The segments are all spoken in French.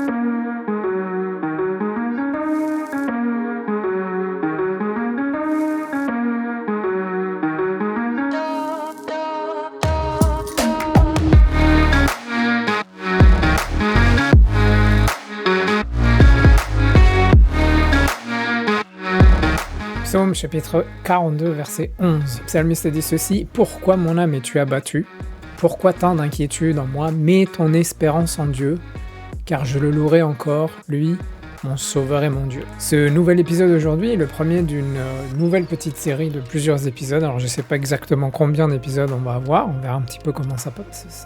Psaume chapitre 42, verset 11. Le psalmiste dit ceci: « Pourquoi mon âme es-tu abattue? Pourquoi tant d'inquiétude en moi? Mets ton espérance en Dieu, car je le louerai encore, lui, mon sauveur et mon Dieu. » Ce nouvel épisode aujourd'hui est le premier d'une nouvelle petite série de plusieurs épisodes. Alors je sais pas exactement combien d'épisodes on va avoir, on verra un petit peu comment ça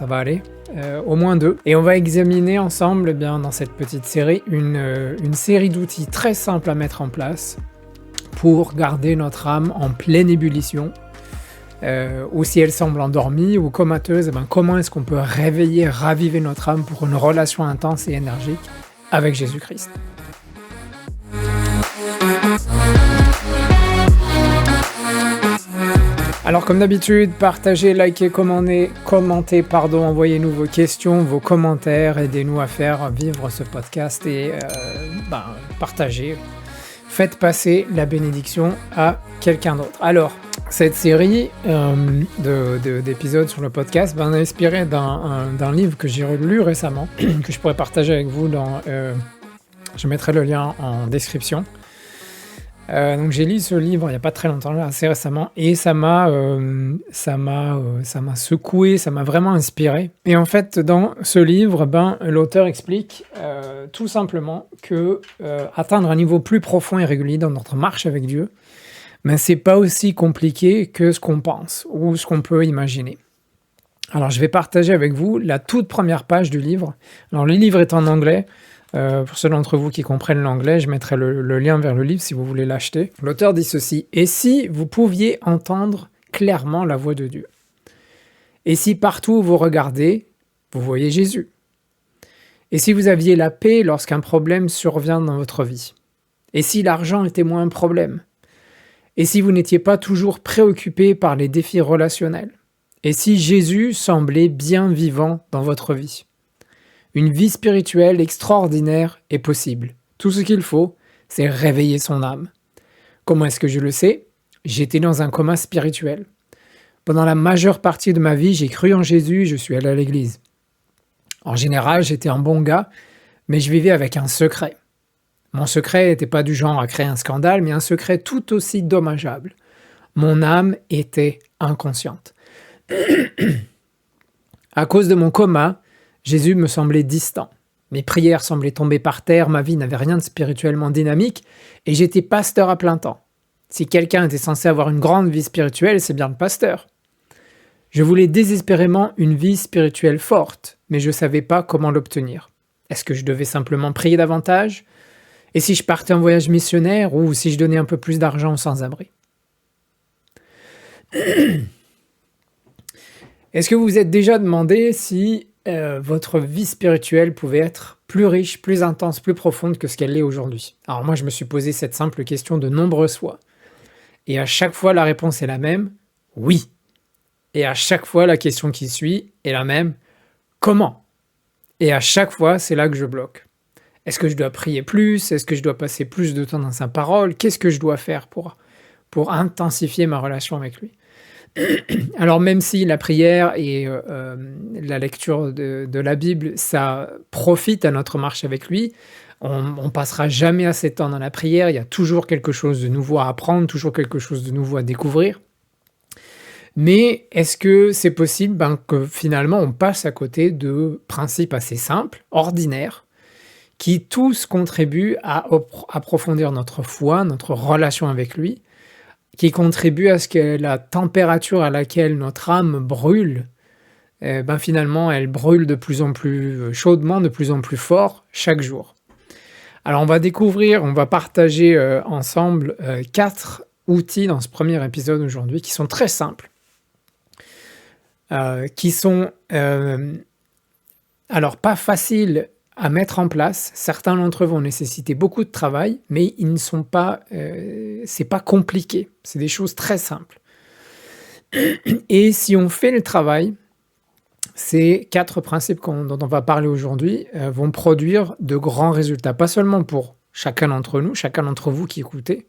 va aller. Au moins 2. Et on va examiner ensemble, eh bien, dans cette petite série, une série d'outils très simples à mettre en place pour garder notre âme en pleine ébullition, ou si elle semble endormie ou comateuse, comment est-ce qu'on peut réveiller, raviver notre âme pour une relation intense et énergique avec Jésus-Christ. Alors comme d'habitude, partagez, likez, commentez, envoyez-nous vos questions, vos commentaires, aidez-nous à faire vivre ce podcast et partagez. Faites passer la bénédiction à quelqu'un d'autre. Alors, cette série d'épisodes sur le podcast est inspirée d'un livre que j'ai lu récemment, que je pourrais partager avec vous je mettrai le lien en description. Donc j'ai lu ce livre il n'y a pas très longtemps, assez récemment, et ça m'a secoué, ça m'a vraiment inspiré. Et en fait, dans ce livre, l'auteur explique tout simplement que atteindre un niveau plus profond et régulier dans notre marche avec Dieu, c'est pas aussi compliqué que ce qu'on pense ou ce qu'on peut imaginer. Alors je vais partager avec vous la toute première page du livre. Alors le livre est en anglais. Pour ceux d'entre vous qui comprennent l'anglais, je mettrai le lien vers le livre si vous voulez l'acheter. L'auteur dit ceci: « Et si vous pouviez entendre clairement la voix de Dieu? Et si partout où vous regardez, vous voyez Jésus? Et si vous aviez la paix lorsqu'un problème survient dans votre vie? Et si l'argent était moins un problème? Et si vous n'étiez pas toujours préoccupé par les défis relationnels? Et si Jésus semblait bien vivant dans votre vie? Une vie spirituelle extraordinaire est possible. Tout ce qu'il faut, c'est réveiller son âme. Comment est-ce que je le sais? J'étais dans un coma spirituel. Pendant la majeure partie de ma vie, j'ai cru en Jésus, je suis allé à l'église. En général, j'étais un bon gars, mais je vivais avec un secret. Mon secret n'était pas du genre à créer un scandale, mais un secret tout aussi dommageable. Mon âme était inconsciente. À cause de mon coma, Jésus me semblait distant. Mes prières semblaient tomber par terre, ma vie n'avait rien de spirituellement dynamique, et j'étais pasteur à plein temps. Si quelqu'un était censé avoir une grande vie spirituelle, c'est bien le pasteur. Je voulais désespérément une vie spirituelle forte, mais je ne savais pas comment l'obtenir. Est-ce que je devais simplement prier davantage? Et si je partais en voyage missionnaire, ou si je donnais un peu plus d'argent aux sans-abri? Est-ce que vous vous êtes déjà demandé si votre vie spirituelle pouvait être plus riche, plus intense, plus profonde que ce qu'elle est aujourd'hui? Alors moi, je me suis posé cette simple question de nombreuses fois. Et à chaque fois, la réponse est la même: oui. Et à chaque fois, la question qui suit est la même: comment? Et à chaque fois, c'est là que je bloque. Est-ce que je dois prier plus? Est-ce que je dois passer plus de temps dans sa parole? Qu'est-ce que je dois faire pour intensifier ma relation avec lui? Alors même si la prière et la lecture de la Bible, ça profite à notre marche avec lui, on passera jamais assez de temps dans la prière, il y a toujours quelque chose de nouveau à apprendre, toujours quelque chose de nouveau à découvrir. Mais est-ce que c'est possible que finalement on passe à côté de principes assez simples, ordinaires, qui tous contribuent à approfondir notre foi, notre relation avec lui, qui contribue à ce que la température à laquelle notre âme brûle, finalement, elle brûle de plus en plus chaudement, de plus en plus fort, chaque jour. Alors on va partager ensemble 4 outils dans ce premier épisode aujourd'hui qui sont très simples, qui sont alors pas faciles à mettre en place. Certains d'entre eux vont nécessiter beaucoup de travail, mais ils ne sont pas, c'est pas compliqué. C'est des choses très simples. Et si on fait le travail, ces 4 principes dont on va parler aujourd'hui vont produire de grands résultats. Pas seulement pour chacun d'entre nous, chacun d'entre vous qui écoutez,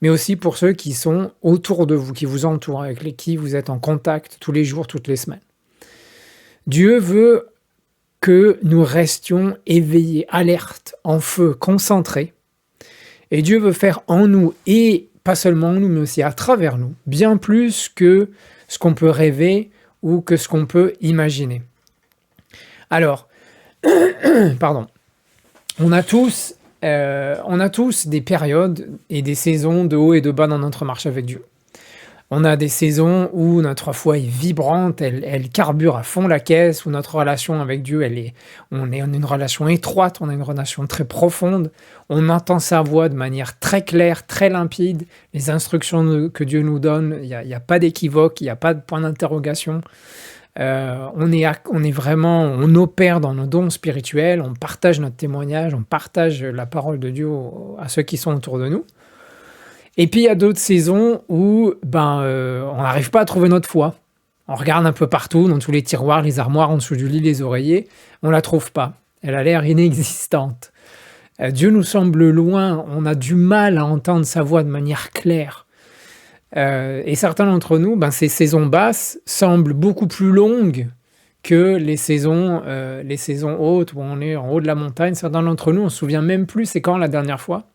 mais aussi pour ceux qui sont autour de vous, qui vous entourent, avec qui vous êtes en contact tous les jours, toutes les semaines. Dieu veut que nous restions éveillés, alertes, en feu, concentrés. Et Dieu veut faire en nous, et pas seulement en nous, mais aussi à travers nous, bien plus que ce qu'on peut rêver ou que ce qu'on peut imaginer. Alors, pardon, on a tous des périodes et des saisons de haut et de bas dans notre marche avec Dieu. On a des saisons où notre foi est vibrante, elle carbure à fond la caisse, où notre relation avec Dieu, on est en une relation étroite, on a une relation très profonde, on entend sa voix de manière très claire, très limpide, les instructions que Dieu nous donne, il n'y a pas d'équivoque, il n'y a pas de point d'interrogation. On opère dans nos dons spirituels, on partage notre témoignage, on partage la parole de Dieu à ceux qui sont autour de nous. Et puis il y a d'autres saisons où on n'arrive pas à trouver notre foi. On regarde un peu partout, dans tous les tiroirs, les armoires, en dessous du lit, les oreillers, on la trouve pas. Elle a l'air inexistante. Dieu nous semble loin, on a du mal à entendre sa voix de manière claire. Et certains d'entre nous, ces saisons basses semblent beaucoup plus longues que les saisons hautes, où on est en haut de la montagne. Certains d'entre nous, on se souvient même plus c'est quand la dernière fois.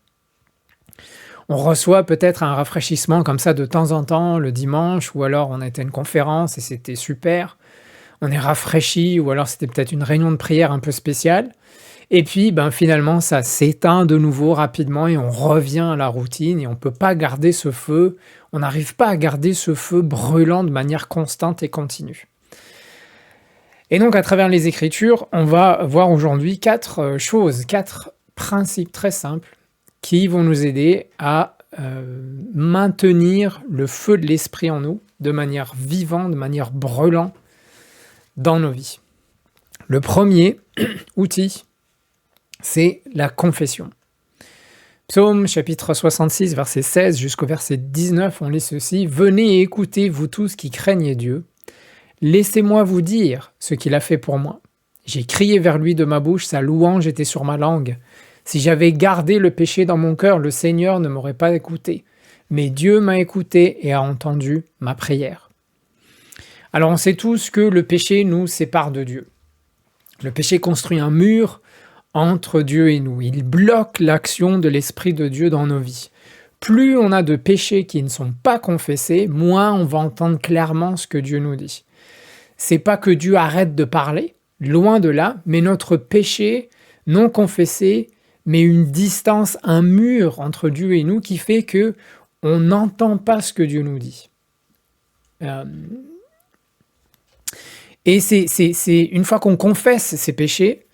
On reçoit peut-être un rafraîchissement comme ça de temps en temps, le dimanche, ou alors on a été à une conférence et c'était super. On est rafraîchi, ou alors c'était peut-être une réunion de prière un peu spéciale. Et puis, finalement, ça s'éteint de nouveau rapidement et on revient à la routine et on ne peut pas garder ce feu, on n'arrive pas à garder ce feu brûlant de manière constante et continue. Et donc, à travers les Écritures, on va voir aujourd'hui 4 principes très simples qui vont nous aider à maintenir le feu de l'esprit en nous de manière vivante, de manière brûlante dans nos vies. Le premier outil, c'est la confession. Psaume chapitre 66, verset 16 jusqu'au verset 19, on lit ceci: « Venez et écoutez, vous tous qui craignez Dieu. Laissez-moi vous dire ce qu'il a fait pour moi. J'ai crié vers lui de ma bouche, sa louange était sur ma langue. Si j'avais gardé le péché dans mon cœur, le Seigneur ne m'aurait pas écouté. Mais Dieu m'a écouté et a entendu ma prière. » Alors on sait tous que le péché nous sépare de Dieu. Le péché construit un mur entre Dieu et nous. Il bloque l'action de l'Esprit de Dieu dans nos vies. Plus on a de péchés qui ne sont pas confessés, moins on va entendre clairement ce que Dieu nous dit. C'est pas que Dieu arrête de parler, loin de là, mais notre péché non confessé met une distance, un mur entre Dieu et nous qui fait que on n'entend pas ce que Dieu nous dit. Et c'est une fois qu'on confesse ces péchés,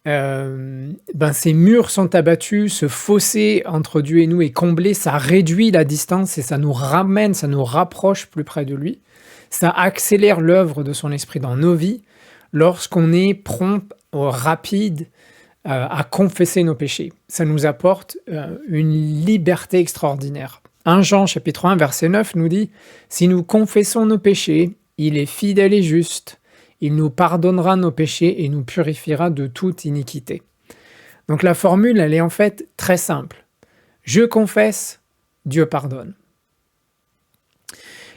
ces murs sont abattus, ce fossé entre Dieu et nous est comblé, ça réduit la distance et ça nous ramène, ça nous rapproche plus près de lui. Ça accélère l'œuvre de son esprit dans nos vies lorsqu'on est prompt, rapide à confesser nos péchés. Ça nous apporte une liberté extraordinaire. 1 Jean chapitre 1 verset 9 nous dit « Si nous confessons nos péchés, il est fidèle et juste. Il nous pardonnera nos péchés et nous purifiera de toute iniquité. » Donc la formule, elle est en fait très simple. Je confesse, Dieu pardonne.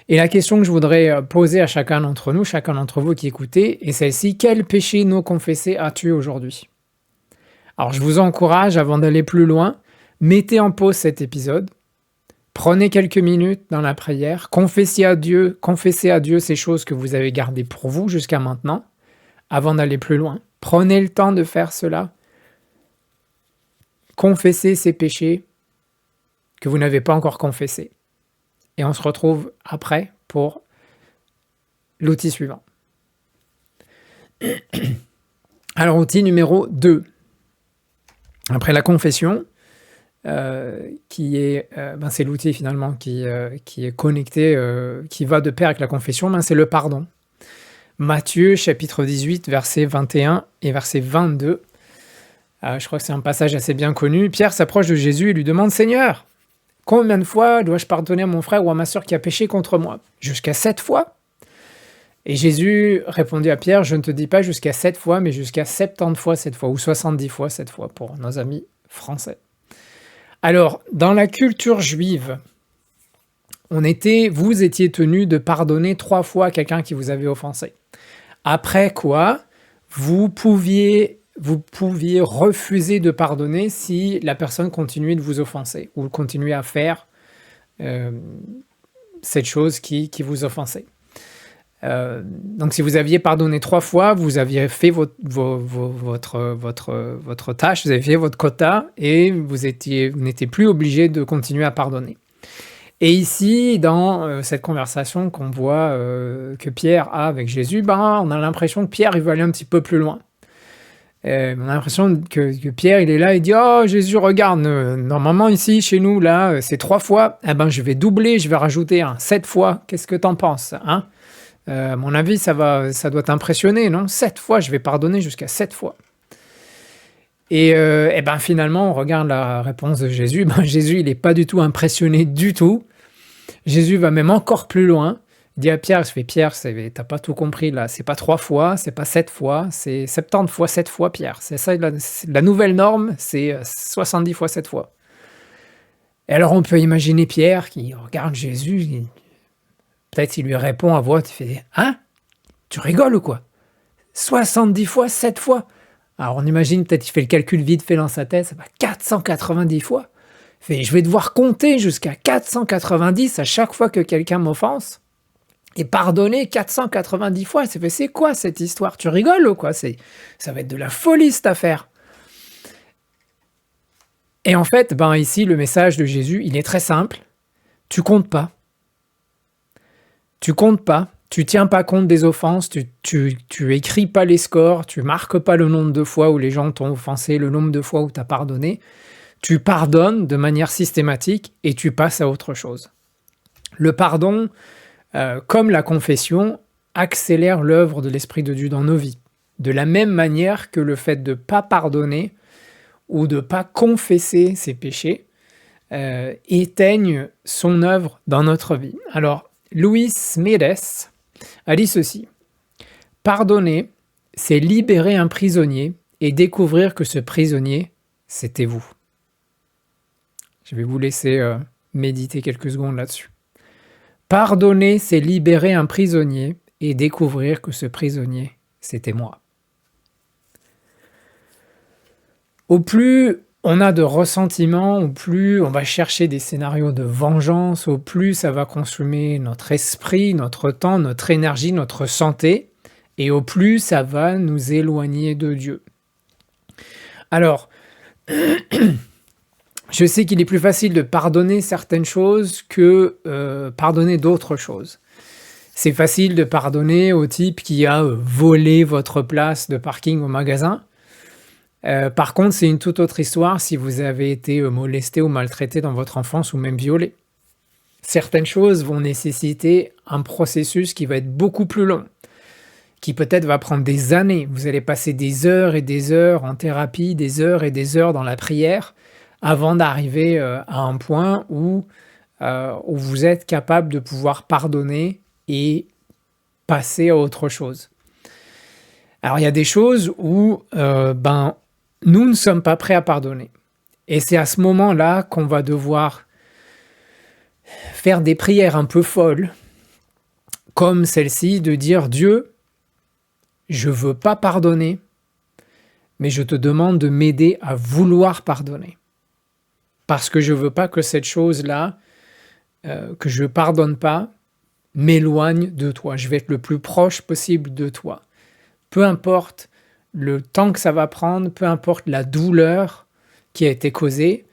Et la question que je voudrais poser à chacun d'entre nous, chacun d'entre vous qui écoutez, est celle-ci: quel péché non confessé as-tu aujourd'hui? Alors je vous encourage, avant d'aller plus loin, mettez en pause cet épisode, prenez quelques minutes dans la prière, confessez à Dieu ces choses que vous avez gardées pour vous jusqu'à maintenant, avant d'aller plus loin. Prenez le temps de faire cela. Confessez ces péchés que vous n'avez pas encore confessés. Et on se retrouve après pour l'outil suivant. Alors, outil numéro 2. Après la confession, c'est l'outil finalement qui est connecté, qui va de pair avec la confession, c'est le pardon. Matthieu chapitre 18, verset 21 et verset 22. Je crois que c'est un passage assez bien connu. Pierre s'approche de Jésus et lui demande: « Seigneur, combien de fois dois-je pardonner à mon frère ou à ma sœur qui a péché contre moi? Jusqu'à 7 fois ?» Et Jésus répondit à Pierre, je ne te dis pas jusqu'à 7 fois, mais jusqu'à 70 fois 7 fois, ou 70 fois 7 fois pour nos amis français. Alors, dans la culture juive, vous étiez tenu de pardonner 3 fois à quelqu'un qui vous avait offensé. Après quoi, vous pouviez refuser de pardonner si la personne continuait de vous offenser, ou continuait à faire cette chose qui vous offensait. Donc si vous aviez pardonné 3 fois, vous aviez fait votre tâche, vous avez fait votre quota, et vous n'étiez plus obligé de continuer à pardonner. Et ici, dans cette conversation qu'on voit que Pierre a avec Jésus, on a l'impression que Pierre il veut aller un petit peu plus loin. On a l'impression que Pierre il est là, il dit « Oh Jésus, regarde, normalement ici, chez nous, là, c'est 3 fois, je vais doubler, je vais rajouter 7 fois, qu'est-ce que t'en penses hein ?» À mon avis, ça doit t'impressionner, non? 7 fois, je vais pardonner jusqu'à 7 fois. Et finalement, on regarde la réponse de Jésus. Jésus, il n'est pas du tout impressionné du tout. Jésus va même encore plus loin. Il dit à Pierre, Pierre, t'as pas tout compris là, c'est pas 3 fois, c'est pas 7 fois, c'est 70 fois 7 fois, Pierre. C'est ça, la nouvelle norme, c'est 70 fois 7 fois. Et alors on peut imaginer Pierre qui regarde Jésus, peut-être il lui répond à voix, il fait « Hein? Tu rigoles ou quoi? 70 fois 7 fois ?» Alors on imagine, peut-être il fait le calcul vite fait dans sa tête, ça va 490 fois. Il fait « Je vais devoir compter jusqu'à 490 à chaque fois que quelqu'un m'offense et pardonner 490 fois. » C'est quoi cette histoire? Tu rigoles ou quoi? Ça va être de la folie cette affaire. Et en fait, ici, le message de Jésus, il est très simple. Tu comptes pas. Tu comptes pas, tu tiens pas compte des offenses, tu écris pas les scores, tu marques pas le nombre de fois où les gens t'ont offensé, le nombre de fois où tu as pardonné. Tu pardonnes de manière systématique et tu passes à autre chose. Le pardon, comme la confession, accélère l'œuvre de l'Esprit de Dieu dans nos vies. De la même manière que le fait de ne pas pardonner ou de ne pas confesser ses péchés éteigne son œuvre dans notre vie. Alors, Luis Medes a dit ceci: « Pardonner, c'est libérer un prisonnier et découvrir que ce prisonnier, c'était vous. » Je vais vous laisser méditer quelques secondes là-dessus. Pardonner, c'est libérer un prisonnier et découvrir que ce prisonnier, c'était moi. Au plus on a de ressentiment, au plus on va chercher des scénarios de vengeance, au plus ça va consumer notre esprit, notre temps, notre énergie, notre santé, et au plus ça va nous éloigner de Dieu. Alors, je sais qu'il est plus facile de pardonner certaines choses que pardonner d'autres choses. C'est facile de pardonner au type qui a volé votre place de parking au magasin. Par contre, c'est une toute autre histoire si vous avez été molesté ou maltraité dans votre enfance ou même violé. Certaines choses vont nécessiter un processus qui va être beaucoup plus long, qui peut-être va prendre des années. Vous allez passer des heures et des heures en thérapie, des heures et des heures dans la prière, avant d'arriver à un point où vous êtes capable de pouvoir pardonner et passer à autre chose. Alors il y a des choses où nous ne sommes pas prêts à pardonner. Et c'est à ce moment-là qu'on va devoir faire des prières un peu folles, comme celle-ci, de dire « Dieu, je ne veux pas pardonner, mais je te demande de m'aider à vouloir pardonner. Parce que je ne veux pas que cette chose-là, que je ne pardonne pas, m'éloigne de toi. Je vais être le plus proche possible de toi. Peu importe le temps que ça va prendre, peu importe la douleur qui a été causée,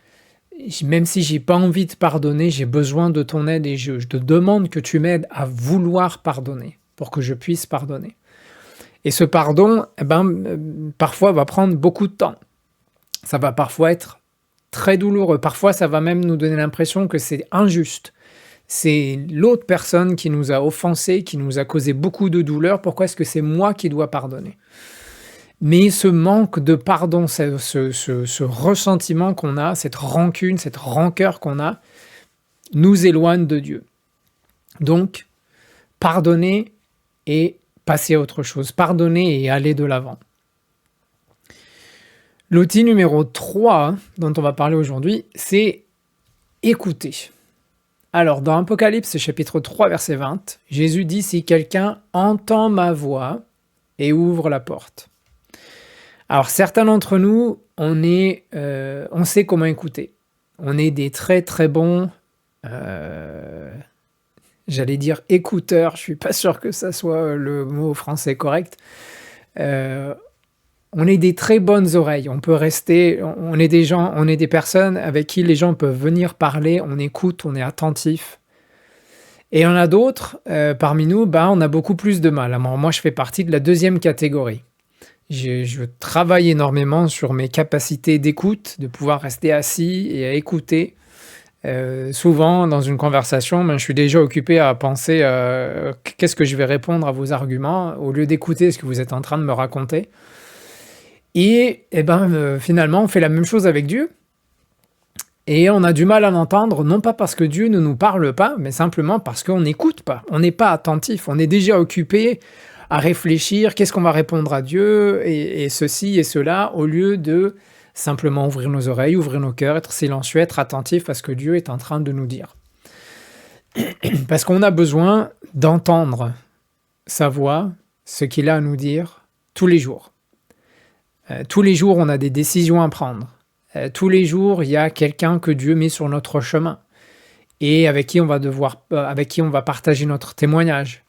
même si j'ai pas envie de pardonner, j'ai besoin de ton aide et je te demande que tu m'aides à vouloir pardonner pour que je puisse pardonner. Et ce pardon, parfois va prendre beaucoup de temps. Ça va parfois être très douloureux. Parfois, ça va même nous donner l'impression que c'est injuste. C'est l'autre personne qui nous a offensés, qui nous a causé beaucoup de douleur. Pourquoi est-ce que c'est moi qui dois pardonner ? Mais ce manque de pardon, ce ressentiment qu'on a, cette rancune, cette rancœur qu'on a, nous éloigne de Dieu. Donc, pardonner, et passer à autre chose, pardonner et aller de l'avant. L'outil numéro 3 dont on va parler aujourd'hui, c'est écouter. Alors, dans Apocalypse chapitre 3, verset 20, Jésus dit « Si quelqu'un entend ma voix et ouvre la porte ». Alors, certains d'entre nous, on sait comment écouter. On est des très très bons, j'allais dire écouteurs, je ne suis pas sûr que ça soit le mot français correct. On est des très bonnes oreilles, on peut rester, on est des personnes avec qui les gens peuvent venir parler, on écoute, on est attentif. Et il y en a d'autres, parmi nous, on a beaucoup plus de mal. Alors, moi, je fais partie de la deuxième catégorie. Je travaille énormément sur mes capacités d'écoute, de pouvoir rester assis et à écouter. Souvent, dans une conversation, je suis déjà occupé à penser qu'est-ce que je vais répondre à vos arguments, au lieu d'écouter ce que vous êtes en train de me raconter. Et finalement, on fait la même chose avec Dieu. Et on a du mal à l'entendre, non pas parce que Dieu ne nous parle pas, mais simplement parce qu'on n'écoute pas. On n'est pas attentif, on est déjà occupé à réfléchir, qu'est-ce qu'on va répondre à Dieu, et ceci et cela, au lieu de simplement ouvrir nos oreilles, ouvrir nos cœurs, être silencieux, être attentif à ce que Dieu est en train de nous dire. Parce qu'on a besoin d'entendre sa voix, ce qu'il a à nous dire, tous les jours. Tous les jours, on a des décisions à prendre. Tous les jours, il y a quelqu'un que Dieu met sur notre chemin et avec qui on va partager notre témoignage.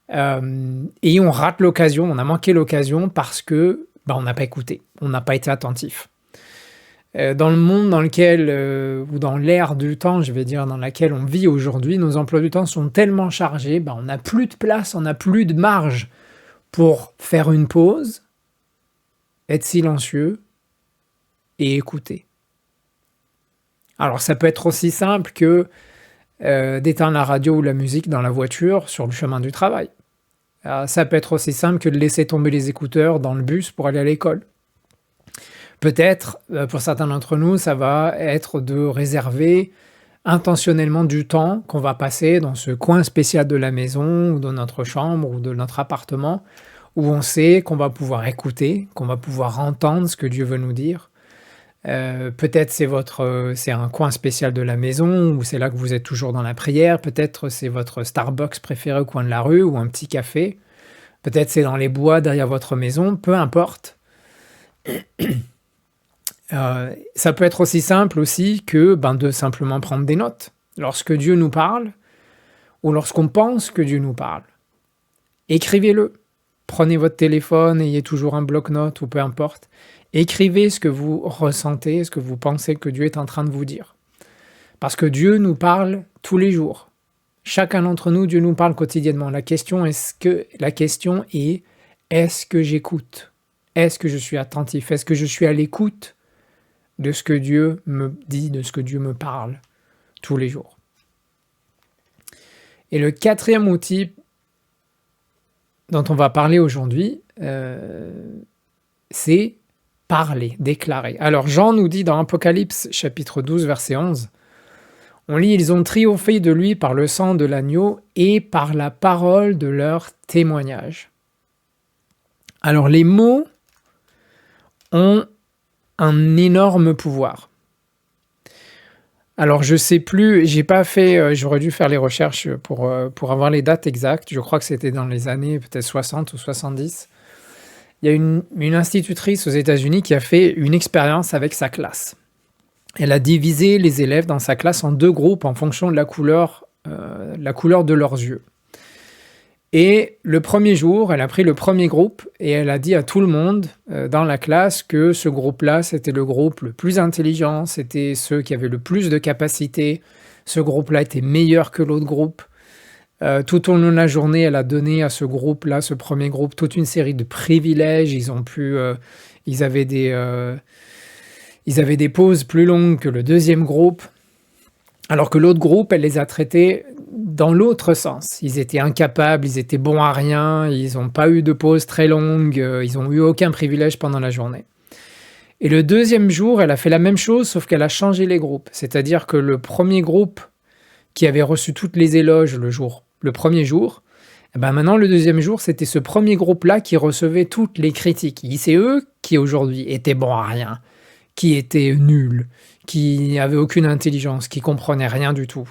Et on rate l'occasion, on a manqué l'occasion parce que on n'a pas écouté, on n'a pas été attentif. Dans le monde dans lequel, ou dans l'ère du temps, je vais dire, dans laquelle on vit aujourd'hui, nos emplois du temps sont tellement chargés, on n'a plus de place, on n'a plus de marge pour faire une pause, être silencieux et écouter. Alors ça peut être aussi simple que d'éteindre la radio ou la musique dans la voiture sur le chemin du travail. Ça peut être aussi simple que de laisser tomber les écouteurs dans le bus pour aller à l'école. Peut-être, pour certains d'entre nous, ça va être de réserver intentionnellement du temps qu'on va passer dans ce coin spécial de la maison ou de notre chambre ou de notre appartement où on sait qu'on va pouvoir écouter, qu'on va pouvoir entendre ce que Dieu veut nous dire. Peut-être c'est un coin spécial de la maison où c'est là que vous êtes toujours dans la prière. Peut-être c'est votre Starbucks préféré au coin de la rue ou un petit café. Peut-être c'est dans les bois derrière votre maison. Peu importe. Ça peut être aussi simple aussi que de simplement prendre des notes. Lorsque Dieu nous parle ou lorsqu'on pense que Dieu nous parle, écrivez-le. Prenez votre téléphone, ayez toujours un bloc-notes ou peu importe. Écrivez ce que vous ressentez, ce que vous pensez que Dieu est en train de vous dire. Parce que Dieu nous parle tous les jours. Chacun d'entre nous, Dieu nous parle quotidiennement. La question est, est-ce que j'écoute? Est-ce que je suis attentif? Est-ce que je suis à l'écoute de ce que Dieu me dit, de ce que Dieu me parle tous les jours? Et le quatrième outil dont on va parler aujourd'hui, c'est parler, déclarer. Alors Jean nous dit dans Apocalypse chapitre 12 verset 11, on lit « Ils ont triomphé de lui par le sang de l'agneau et par la parole de leur témoignage. » Alors les mots ont un énorme pouvoir. Alors je sais plus, j'ai pas fait, j'aurais dû faire les recherches pour avoir les dates exactes, je crois que c'était dans les années peut-être 60 ou 70. Il y a une institutrice aux États-Unis qui a fait une expérience avec sa classe. Elle a divisé les élèves dans sa classe en 2 groupes en fonction de la couleur de leurs yeux. Et le premier jour, elle a pris le premier groupe et elle a dit à tout le monde dans la classe que ce groupe-là, c'était le groupe le plus intelligent, c'était ceux qui avaient le plus de capacité, ce groupe-là était meilleur que l'autre groupe. Tout au long de la journée, elle a donné à ce groupe-là, ce premier groupe, toute une série de privilèges. Ils avaient des pauses plus longues que le deuxième groupe, alors que l'autre groupe, elle les a traités dans l'autre sens. Ils étaient incapables, ils étaient bons à rien, ils n'ont pas eu de pause très longue, ils n'ont eu aucun privilège pendant la journée. Et le deuxième jour, elle a fait la même chose, sauf qu'elle a changé les groupes. C'est-à-dire que le premier groupe qui avait reçu toutes les éloges le premier jour, Et ben maintenant, le deuxième jour, c'était ce premier groupe-là qui recevait toutes les critiques. C'est eux qui aujourd'hui étaient bons à rien, qui étaient nuls, qui n'avaient aucune intelligence, qui comprenaient rien du tout.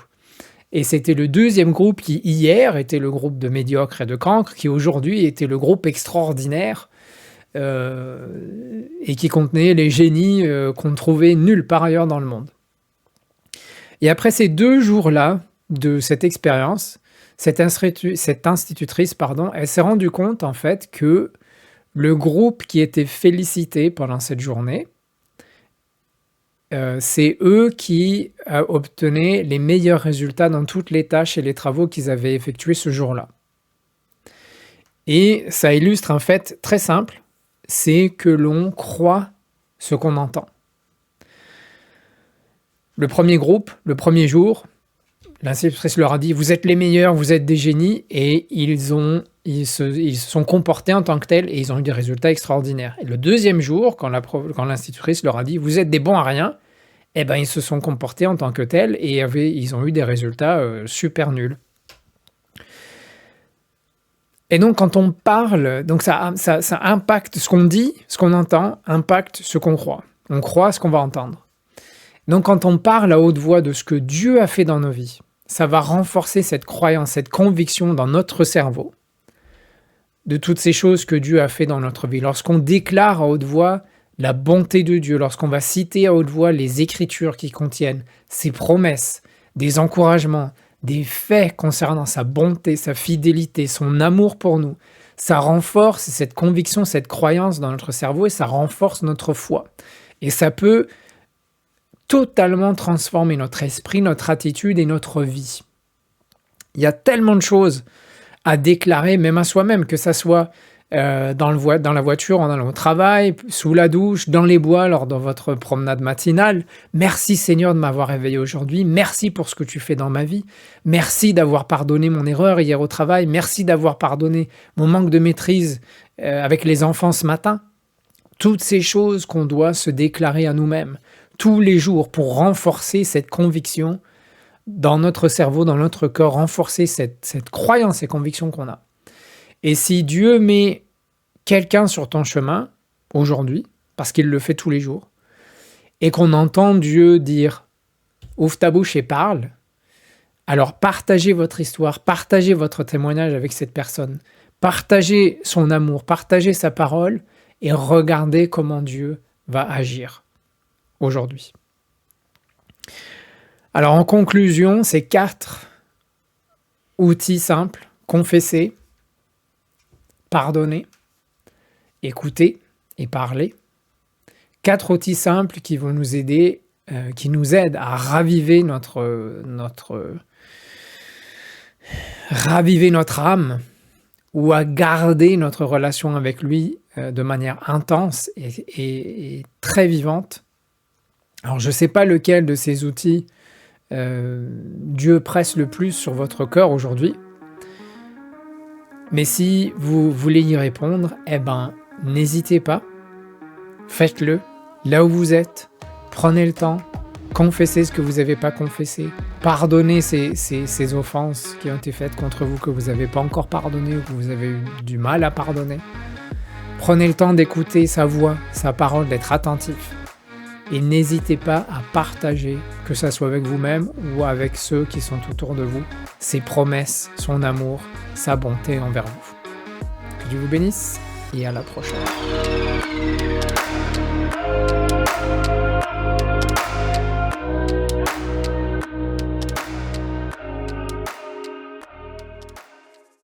Et c'était le deuxième groupe qui, hier, était le groupe de médiocres et de cancres, qui aujourd'hui était le groupe extraordinaire et qui contenait les génies qu'on trouvait nulle part ailleurs dans le monde. Et après ces 2 jours-là de cette expérience, cette institutrice, elle s'est rendue compte en fait que le groupe qui était félicité pendant cette journée, c'est eux qui obtenaient les meilleurs résultats dans toutes les tâches et les travaux qu'ils avaient effectués ce jour-là. Et ça illustre un fait très simple, c'est que l'on croit ce qu'on entend. Le premier groupe, le premier jour, l'institutrice leur a dit « Vous êtes les meilleurs, vous êtes des génies » et ils se sont comportés en tant que tels et ils ont eu des résultats extraordinaires. Et le deuxième jour, quand l'institutrice leur a dit « Vous êtes des bons à rien », eh ben, ils se sont comportés en tant que tels et ils ont eu des résultats super nuls. Et donc, quand on parle, donc ça impacte ce qu'on dit, ce qu'on entend, impacte ce qu'on croit. On croit ce qu'on va entendre. Donc, quand on parle à haute voix de ce que Dieu a fait dans nos vies, ça va renforcer cette croyance, cette conviction dans notre cerveau de toutes ces choses que Dieu a fait dans notre vie. Lorsqu'on déclare à haute voix la bonté de Dieu, lorsqu'on va citer à haute voix les Écritures qui contiennent ses promesses, des encouragements, des faits concernant sa bonté, sa fidélité, son amour pour nous, ça renforce cette conviction, cette croyance dans notre cerveau et ça renforce notre foi. Et ça peut totalement transformer notre esprit, notre attitude et notre vie. Il y a tellement de choses à déclarer, même à soi-même, que ça soit dans la voiture, en allant au travail, sous la douche, dans les bois, lors de votre promenade matinale. Merci Seigneur de m'avoir réveillé aujourd'hui. Merci pour ce que tu fais dans ma vie. Merci d'avoir pardonné mon erreur hier au travail. Merci d'avoir pardonné mon manque de maîtrise avec les enfants ce matin. Toutes ces choses qu'on doit se déclarer à nous-mêmes tous les jours pour renforcer cette conviction dans notre cerveau, dans notre corps, renforcer cette croyance et conviction qu'on a. Et si Dieu met quelqu'un sur ton chemin, aujourd'hui, parce qu'il le fait tous les jours, et qu'on entend Dieu dire « Ouvre ta bouche et parle », alors partagez votre histoire, partagez votre témoignage avec cette personne, partagez son amour, partagez sa parole, et regardez comment Dieu va agir aujourd'hui. Alors en conclusion, ces 4 outils simples, confesser, pardonner, écouter et parler. 4 outils simples qui vont nous aider, qui nous aident à raviver notre âme ou à garder notre relation avec lui de manière intense et très vivante. Alors je ne sais pas lequel de ces outils Dieu presse le plus sur votre cœur aujourd'hui. Mais si vous voulez y répondre, eh ben, n'hésitez pas, faites-le, là où vous êtes, prenez le temps, confessez ce que vous n'avez pas confessé, pardonnez ces offenses qui ont été faites contre vous, que vous n'avez pas encore pardonné ou que vous avez eu du mal à pardonner. Prenez le temps d'écouter sa voix, sa parole, d'être attentif. Et n'hésitez pas à partager, que ce soit avec vous-même ou avec ceux qui sont autour de vous, ses promesses, son amour, sa bonté envers vous. Que Dieu vous bénisse et à la prochaine.